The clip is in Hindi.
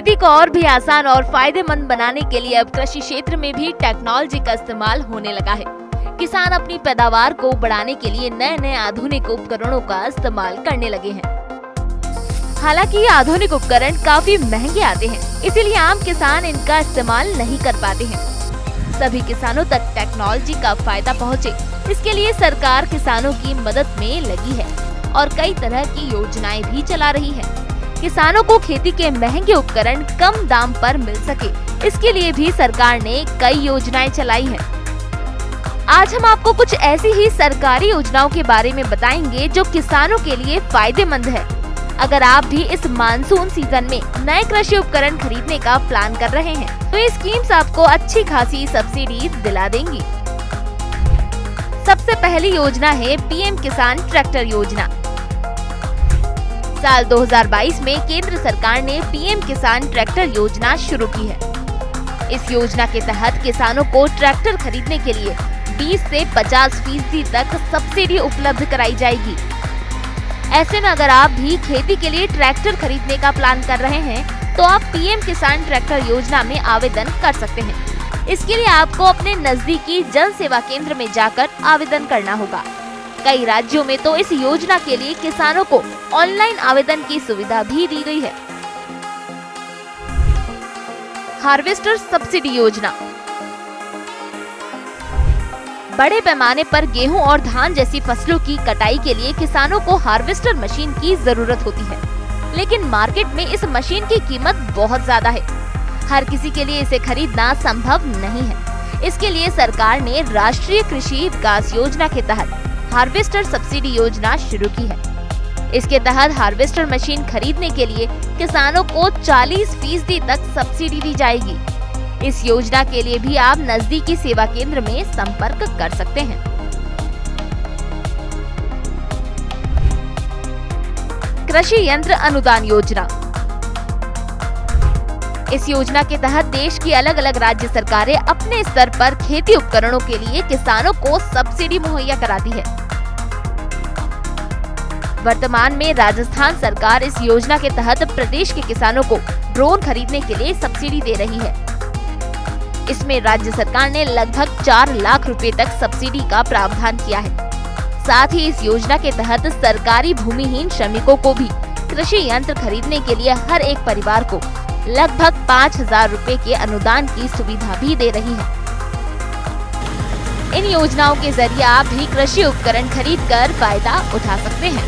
खेती को और भी आसान और फायदेमंद बनाने के लिए अब कृषि क्षेत्र में भी टेक्नोलॉजी का इस्तेमाल होने लगा है। किसान अपनी पैदावार को बढ़ाने के लिए नए नए आधुनिक उपकरणों का इस्तेमाल करने लगे हैं। हालांकि ये आधुनिक उपकरण काफी महंगे आते हैं, इसीलिए आम किसान इनका इस्तेमाल नहीं कर पाते हैं। सभी किसानों तक टेक्नोलॉजी का फायदा पहुंचे, इसके लिए सरकार किसानों की मदद में लगी है और कई तरह की योजनाएं भी चला रही है। किसानों को खेती के महंगे उपकरण कम दाम पर मिल सके, इसके लिए भी सरकार ने कई योजनाएं चलाई हैं। आज हम आपको कुछ ऐसी ही सरकारी योजनाओं के बारे में बताएंगे जो किसानों के लिए फायदेमंद है। अगर आप भी इस मानसून सीजन में नए कृषि उपकरण खरीदने का प्लान कर रहे हैं, तो ये स्कीम्स आपको अच्छी खासी सब्सिडी दिला देंगी। सबसे पहली योजना है पीएम किसान ट्रैक्टर योजना। साल 2022 में केंद्र सरकार ने पीएम किसान ट्रैक्टर योजना शुरू की है। इस योजना के तहत किसानों को ट्रैक्टर खरीदने के लिए 20 से 50% तक सब्सिडी उपलब्ध कराई जाएगी। ऐसे में अगर आप भी खेती के लिए ट्रैक्टर खरीदने का प्लान कर रहे हैं, तो आप पीएम किसान ट्रैक्टर योजना में आवेदन कर सकते हैं। इसके लिए आपको अपने नजदीकी जन सेवा केंद्र में जाकर आवेदन करना होगा। कई राज्यों में तो इस योजना के लिए किसानों को ऑनलाइन आवेदन की सुविधा भी दी गई है। हार्वेस्टर सब्सिडी योजना। बड़े पैमाने पर गेहूं और धान जैसी फसलों की कटाई के लिए किसानों को हार्वेस्टर मशीन की जरूरत होती है, लेकिन मार्केट में इस मशीन की कीमत बहुत ज्यादा है। हर किसी के लिए इसे खरीदना संभव नहीं है। इसके लिए सरकार ने राष्ट्रीय कृषि विकास योजना के तहत हार्वेस्टर सब्सिडी योजना शुरू की है। इसके तहत हार्वेस्टर मशीन खरीदने के लिए किसानों को 40% तक सब्सिडी दी जाएगी। इस योजना के लिए भी आप नजदीकी सेवा केंद्र में संपर्क कर सकते हैं। कृषि यंत्र अनुदान योजना। इस योजना के तहत देश की अलग अलग राज्य सरकारें अपने स्तर पर खेती उपकरणों के लिए किसानों को सब्सिडी मुहैया कराती है। वर्तमान में राजस्थान सरकार इस योजना के तहत प्रदेश के किसानों को ड्रोन खरीदने के लिए सब्सिडी दे रही है। इसमें राज्य सरकार ने लगभग 4 लाख रुपए तक सब्सिडी का प्रावधान किया है। साथ ही इस योजना के तहत सरकारी भूमिहीन श्रमिकों को भी कृषि यंत्र खरीदने के लिए हर एक परिवार को लगभग 5,000 रुपए के अनुदान की सुविधा भी दे रही है। इन योजनाओं के जरिए आप भी कृषि उपकरण खरीद कर फायदा उठा सकते हैं।